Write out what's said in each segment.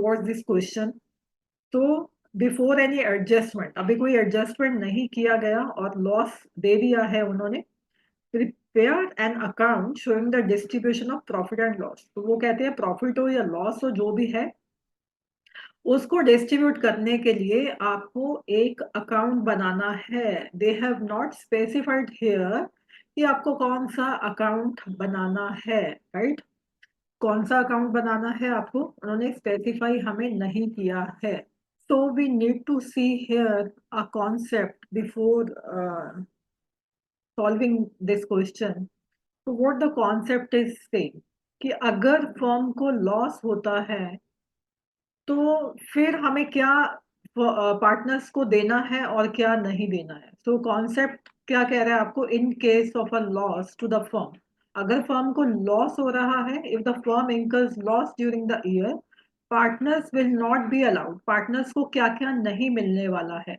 Towards this question. तो before any adjustment, अभी कोई एडजस्टमेंट नहीं किया गया और लॉस दे दिया है उन्होंने, prepare an account showing the distribution of profit and loss. तो वो कहते हैं प्रॉफिट हो या लॉस हो जो भी है, उसको डिस्ट्रीब्यूट करने के लिए आपको एक अकाउंट बनाना है। They have not specified here कि आपको कौन सा अकाउंट बनाना है, राइट? कौन सा अकाउंट बनाना है आपको उन्होंने स्पेसिफाई हमें नहीं किया है। So we need to see here a concept before solving this question. तो व्हाट द कॉन्सेप्ट इज से कि अगर फर्म को लॉस होता है तो फिर हमें क्या पार्टनर्स को देना है और क्या नहीं देना है। सो कॉन्सेप्ट क्या कह रहा है आपको, in case of a loss to the firm, अगर फर्म को लॉस हो रहा है, if the firm incurs loss during the year, partners will not be allowed. Partners को क्या क्या नहीं मिलने वाला है?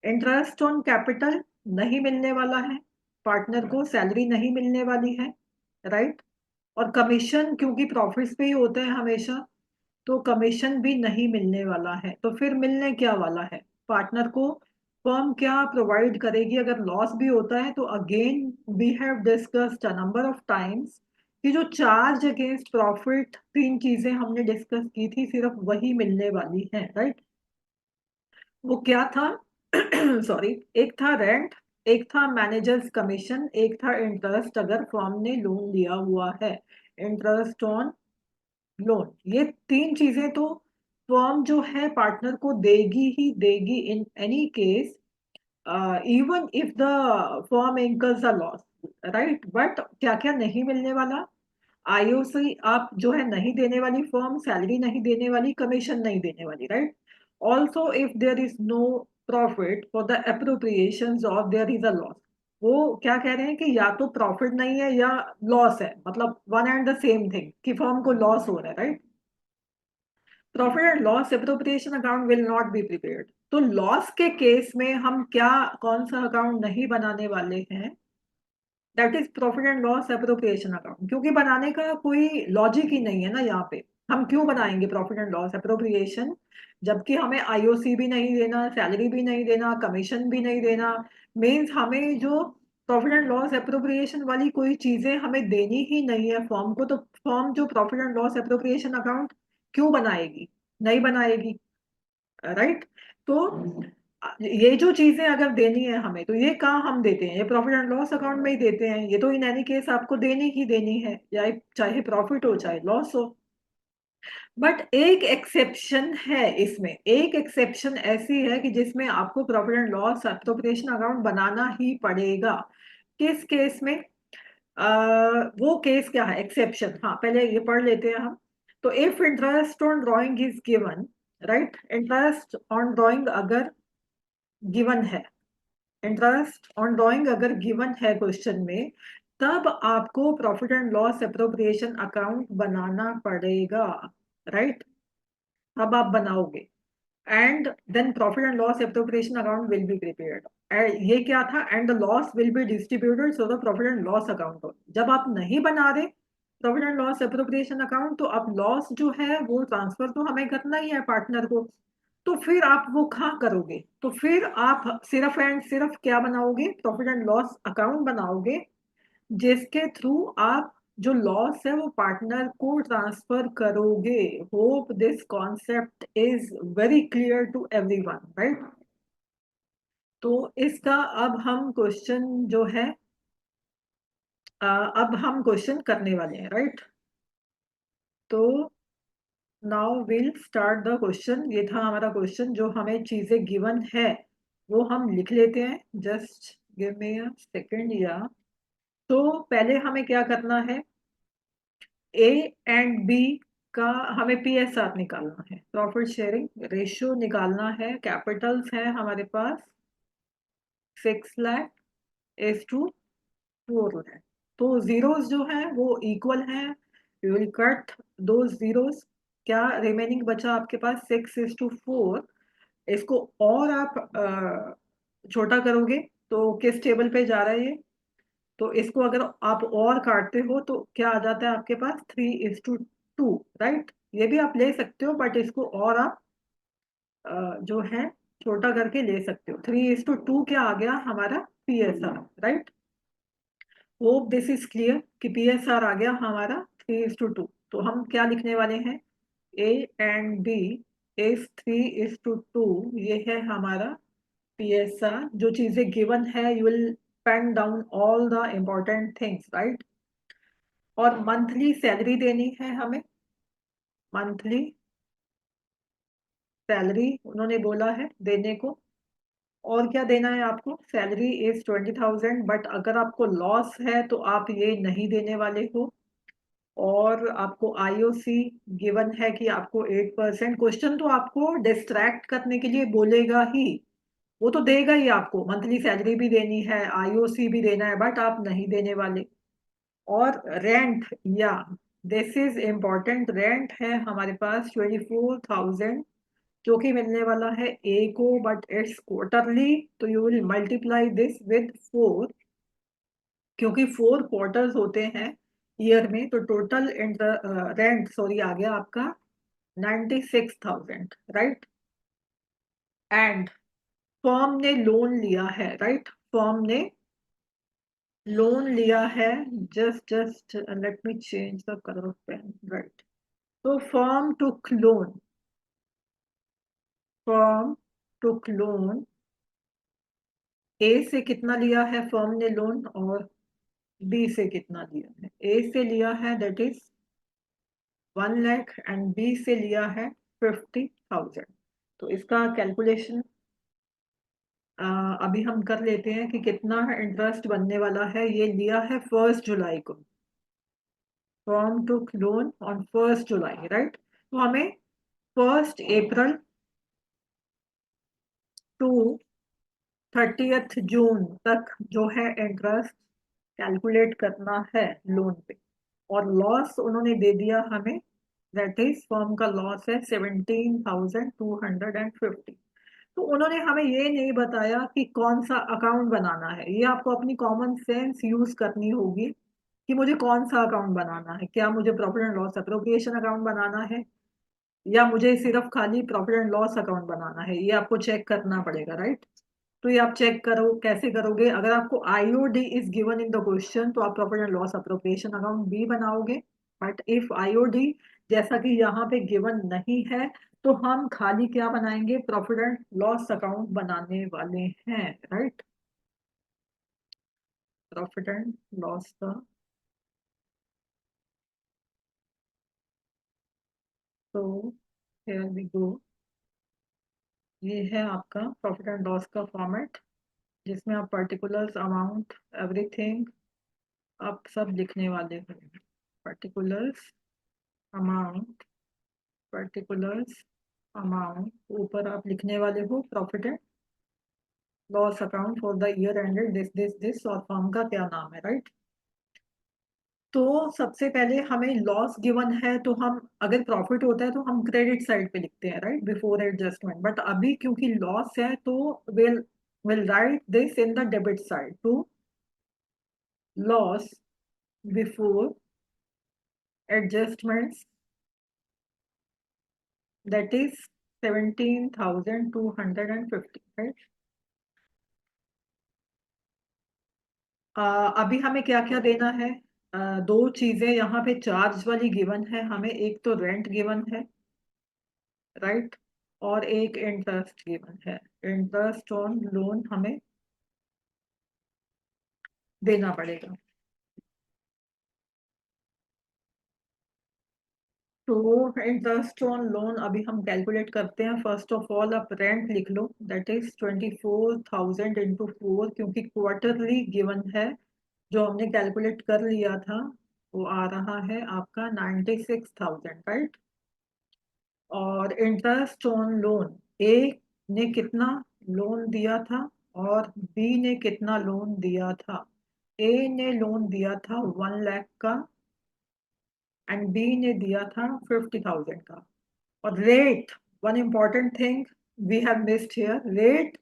इंटरेस्ट ऑन कैपिटल नहीं मिलने वाला है, पार्टनर को सैलरी नहीं मिलने वाली है, राइट? और कमीशन, क्योंकि प्रॉफिट्स पे ही होते हैं हमेशा, तो कमीशन भी नहीं मिलने वाला है। तो फिर मिलने क्या वाला है पार्टनर को? फर्म क्या प्रोवाइड करेगी अगर लॉस भी होता है? तो again we have discussed a number of times कि जो चार्ज अगेंस्ट प्रॉफिट, तीन चीजें हमने डिस्कस की थी, सिर्फ वही मिलने वाली है, राइट? वो क्या था? सॉरी, एक था रेंट, एक था मैनेजर्स कमीशन, एक था इंटरेस्ट अगर फर्म ने लोन लिया हुआ है, इंटरेस्ट ऑन लोन। ये तीन चीजें तो फर्म जो है पार्टनर को देगी ही देगी in any case, even if the firm incurs a loss, right? But क्या क्या नहीं मिलने वाला? आईओसी आप जो है नहीं देने वाली फर्म, सैलरी नहीं देने वाली, कमीशन नहीं देने वाली, right? Also if there is no profit for the appropriation और देयर इज अ लॉस। वो क्या कह रहे हैं कि या तो प्रॉफिट नहीं है या लॉस है, मतलब one and the same thing कि फर्म को लॉस हो रहा है, right? Profit and loss appropriation account will not be prepared. तो लॉस के केस में हम क्या, कौन सा अकाउंट नहीं बनाने वाले हैं? That is profit and loss appropriation account, क्योंकि बनाने का कोई लॉजिक ही नहीं है ना यहाँ पे। हम क्यों बनाएंगे प्रॉफिट एंड लॉस एप्रोप्रिएशन जबकि हमें आईओसी भी नहीं देना, सैलरी भी नहीं देना, कमीशन भी नहीं देना? मीन्स हमें जो प्रॉफिट एंड लॉस एप्रोप्रिएशन वाली कोई चीजें हमें देनी ही नहीं है फर्म को, तो फर्म जो profit and loss appropriation account क्यों बनाएगी? नहीं बनाएगी, राइट? तो ये जो चीजें अगर देनी है हमें, तो ये कहाँ हम देते हैं? ये प्रॉफिट एंड लॉस अकाउंट में ही देते हैं। ये तो इन एनी केस आपको देनी ही देनी है, या चाहे प्रॉफिट हो चाहे लॉस हो। बट एक एक्सेप्शन है इसमें, एक एक्सेप्शन ऐसी है कि जिसमें आपको profit and loss appropriation account बनाना ही पड़ेगा। किस केस में? वो केस क्या है एक्सेप्शन? हाँ, पहले ये पढ़ लेते हैं हम। तो if interest on drawing is given, right? Interest on drawing अगर गिवन है, इंटरेस्ट ऑन ड्राइंग अगर गिवन है क्वेश्चन में, तब आपको profit and loss appropriation account बनाना पड़ेगा, राइट? अब आप बनाओगे and then profit and loss appropriation account will be prepared. ये क्या था? And the loss will be distributed so the profit and loss account. जब आप नहीं बना रहे profit and loss appropriation account, तो अब लॉस जो है वो ट्रांसफर तो हमें करना ही है पार्टनर को। तो फिर आप वो कहाँ करोगे? तो फिर आप सिर्फ एंड सिर्फ क्या बनाओगे? प्रॉफिट एंड लॉस अकाउंट बनाओगे, जिसके थ्रू आप जो लॉस है वो पार्टनर को ट्रांसफर करोगे। Hope this concept is very clear to everyone, right? तो इसका अब हम क्वेश्चन जो है, अब हम क्वेश्चन करने वाले हैं, राइट? तो now will start the question. ये था हमारा क्वेश्चन, जो हमें चीजें गिवन है वो हम लिख लेते हैं। Just give me a second. या तो पहले हमें क्या करना है? ए एंड बी का हमें पीएसआर निकालना है, प्रॉफिट शेयरिंग रेशियो निकालना है। कैपिटल्स है हमारे पास 6 लाख इज टू 4 लाख। तो जीरोस जो है वो इक्वल है, वी विल कट दो जीरोस। क्या रिमेनिंग बचा आपके पास? 6:4। इसको और आप छोटा करोगे तो किस टेबल पे जा रहा है ये? तो इसको अगर आप और काटते हो तो क्या आ जाता है आपके पास? 3:2, राइट? ये भी आप ले सकते हो, बट इसको और आप जो है छोटा करके ले सकते हो। 3:2 क्या आ गया हमारा PSR, right. Hope this is clear कि PSR आ गया हमारा 3:2। तो हम क्या लिखने वाले हैं, A and B is 3:2, ये है हमारा PSR। जो चीजें गिवन है, you will pen down all the important things, right. और मंथली सैलरी देनी है हमें, मंथली सैलरी उन्होंने बोला है देने को। और क्या देना है आपको, सैलरी इज 20,000, बट अगर आपको लॉस है तो आप ये नहीं देने वाले हो। और आपको IOC गिवन है कि आपको 8%। क्वेश्चन तो आपको डिस्ट्रैक्ट करने के लिए बोलेगा ही, वो तो देगा ही आपको, मंथली सैलरी भी देनी है, IOC भी देना है, बट आप नहीं देने वाले। और रेंट, या दिस इज इम्पोर्टेंट, रेंट है हमारे पास 24,000, जो कि मिलने वाला है A को, बट इट्स क्वार्टरली, तो you will multiply this with 4, क्योंकि 4 क्वार्टर्स होते हैं ईयर में। तो टोटल रेंट सॉरी आ गया आपका 96,000, राइट। एंड फर्म ने लोन लिया है, राइट, फर्म ने लोन लिया है। Just let me change the colour of pen, right. तो फर्म टुक लोन, ए से कितना लिया है फर्म ने लोन, और बी से कितना लिया है। ए से लिया है that is 1 lakh, and B से लिया है 50,000। तो इसका कैलकुलेशन अभी हम कर लेते हैं कि कितना इंटरेस्ट बनने वाला है। ये लिया है 1 जुलाई को, firm took loan on 1 July, right. तो हमें 1 अप्रैल टू 30 जून तक जो है इंटरेस्ट कैलकुलेट करना है लोन पे। और लॉस उन्होंने दे दिया हमें, दैट इज फर्म का लॉस है 17,250। तो उन्होंने हमें ये नहीं बताया कि कौन सा अकाउंट बनाना है। ये आपको अपनी कॉमन सेंस यूज करनी होगी कि मुझे कौन सा अकाउंट बनाना है। क्या मुझे profit and loss appropriation account बनाना है, या मुझे सिर्फ खाली प्रॉफिट एंड लॉस अकाउंट बनाना है, ये आपको चेक करना पड़ेगा, राइट। तो ये आप चेक करो कैसे करोगे। अगर आपको IOD is given in the question तो आप profit and loss appropriation account भी बनाओगे। बट इफ IOD जैसा कि यहाँ पे गिवन नहीं है, तो हम खाली क्या बनाएंगे, प्रॉफिट एंड लॉस अकाउंट बनाने वाले हैं, राइट। प्रॉफिट एंड लॉस का, तो हियर वी गो। ये है आपका प्रॉफिट एंड लॉस का फॉर्मेट, जिसमें आप पर्टिकुलर्स, अमाउंट, एवरीथिंग आप सब लिखने वाले हो। पर्टिकुलर्स, अमाउंट, पर्टिकुलर्स, अमाउंट, ऊपर आप लिखने वाले हो profit and loss account for the year ended this, और फर्म का क्या नाम है, राइट। तो सबसे पहले हमें लॉस गिवन है, तो हम अगर प्रॉफिट होता है तो हम क्रेडिट साइड पे लिखते हैं, राइट, बिफोर एडजस्टमेंट। बट अभी क्योंकि लॉस है तो will write this in the debit side, to loss before adjustments, that is 17,250, right. अभी हमें क्या क्या देना है, दो चीजें यहाँ पे चार्ज वाली गिवन है हमें, एक तो रेंट गिवन है, राइट, और एक इंटरेस्ट गिवन है। इंटरेस्ट ऑन लोन हमें देना पड़ेगा। तो इंटरेस्ट ऑन लोन अभी हम कैलकुलेट करते हैं। फर्स्ट ऑफ ऑल आप रेंट लिख लो, दैट इज 24,000 इंटू 4, क्योंकि क्वार्टरली गिवन है। जो हमने कैलकुलेट कर लिया था वो आ रहा है आपका 96,000, राइट। और इंटरेस्ट ऑन लोन, ए ने कितना लोन दिया था और बी ने कितना लोन दिया था। ए ने लोन दिया था 1 लाख का, एंड बी ने दिया था 50,000 का। और rate, one important thing we have missed here, rate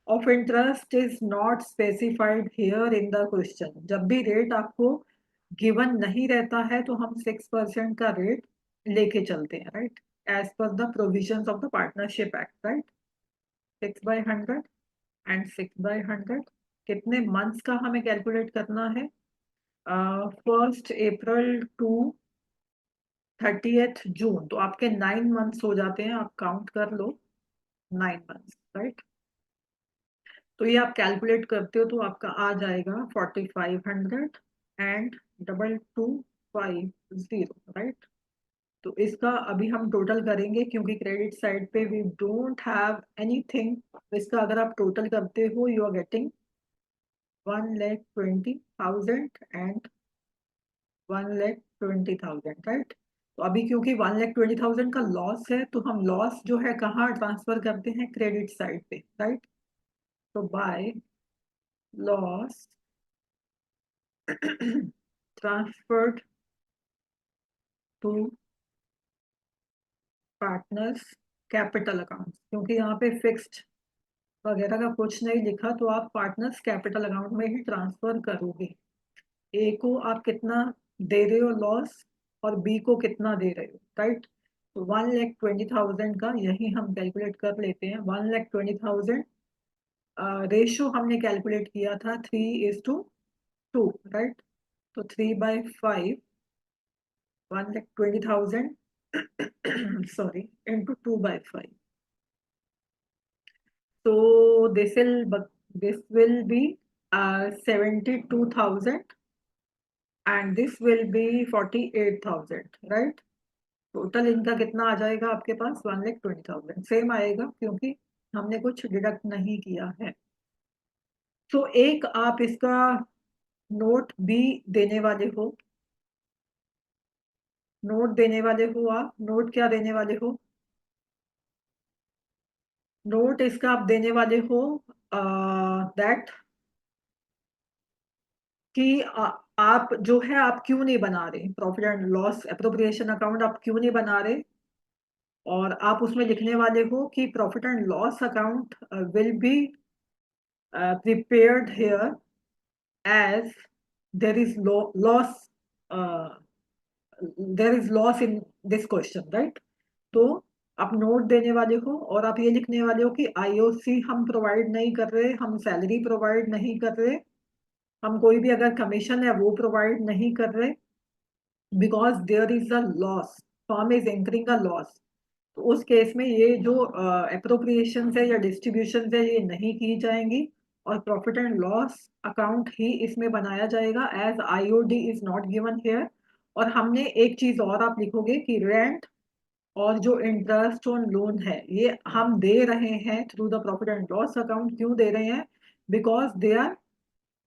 of interest is not specified here in the question. जब भी रेट आपको गिवन नहीं रहता है तो हम 6% का रेट लेके चलते हैं, right, as per the provisions of the partnership act, right. 6/100 and 6/100 कितने मंथ्स का हमें कैलकुलेट करना है? 1 अप्रैल टू 30 जून, तो आपके 9 मंथ्स हो जाते हैं, आप काउंट कर लो, 9 मंथ्स, राइट। तो ये आप कैलकुलेट करते हो तो आपका आ जाएगा 4500 एंड 2250, राइट। तो इसका अभी हम टोटल करेंगे, क्योंकि क्रेडिट साइड पे वी डोंट हैव एनीथिंग। इसका अगर आप टोटल करते हो, you are getting 1,20,000 and 1,20,000, right. तो अभी क्योंकि 1,20,000 का लॉस है, तो हम लॉस जो है कहाँ ट्रांसफर करते हैं? क्रेडिट साइड पे, राइट। तो by loss transferred to partners capital account, क्योंकि यहाँ पे फिक्स्ड वगैरह का कुछ नहीं लिखा, तो आप पार्टनर्स कैपिटल अकाउंट में ही ट्रांसफर करोगे। ए को आप कितना दे रहे हो लॉस, और बी को कितना दे रहे हो, राइट। तो 1,20,000 का यही हम कैलकुलेट कर लेते हैं। 1,20,000 रेशो हमने कैलकुलेट किया था 3:2, राइट। तो 3/5, 1,20,000 sorry, into 2/5. So this will be 72,000 and this will be 48,000, right? Total इनका कितना आ जाएगा आपके पास? 1,20,000 सेम आएगा, क्योंकि हमने कुछ डिडक्ट नहीं किया है। तो एक आप इसका नोट भी देने वाले हो, नोट देने वाले हो आप। नोट क्या देने वाले हो? नोट इसका आप देने वाले हो दैट कि आप जो है आप क्यों नहीं बना रहे profit and loss appropriation account, आप क्यों नहीं बना रहे। और आप उसमें लिखने वाले हो कि profit and loss account will be prepared here as there is loss, there is loss in this question, right. तो आप नोट देने वाले हो और आप ये लिखने वाले हो कि आईओसी हम प्रोवाइड नहीं कर रहे, हम सैलरी प्रोवाइड नहीं कर रहे, हम कोई भी अगर कमीशन है वो प्रोवाइड नहीं कर रहे, because there is a loss, firm is incurring a loss. तो उस केस में ये जो अप्रोप्रिएशन है या डिस्ट्रीब्यूशन है ये नहीं की जाएंगी, और प्रॉफिट एंड लॉस अकाउंट ही इसमें बनाया जाएगा as IOD is not given here. और हमने एक चीज और आप लिखोगे कि रेंट और जो इंटरेस्ट ऑन लोन है ये हम दे रहे हैं through the profit and loss account. क्यों दे रहे हैं? Because they are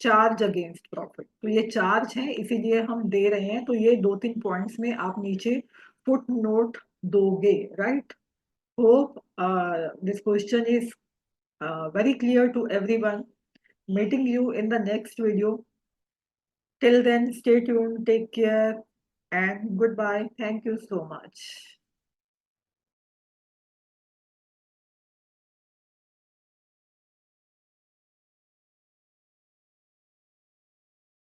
charge against profit, तो ये चार्ज है इसीलिए हम दे रहे हैं। तो ये 2-3 पॉइंट्स में आप नीचे फुट नोट दोगे, right. Hope this question is very clear to everyone. Meeting you in the next video. Till then, stay tuned, take care, and goodbye. Thank you so much.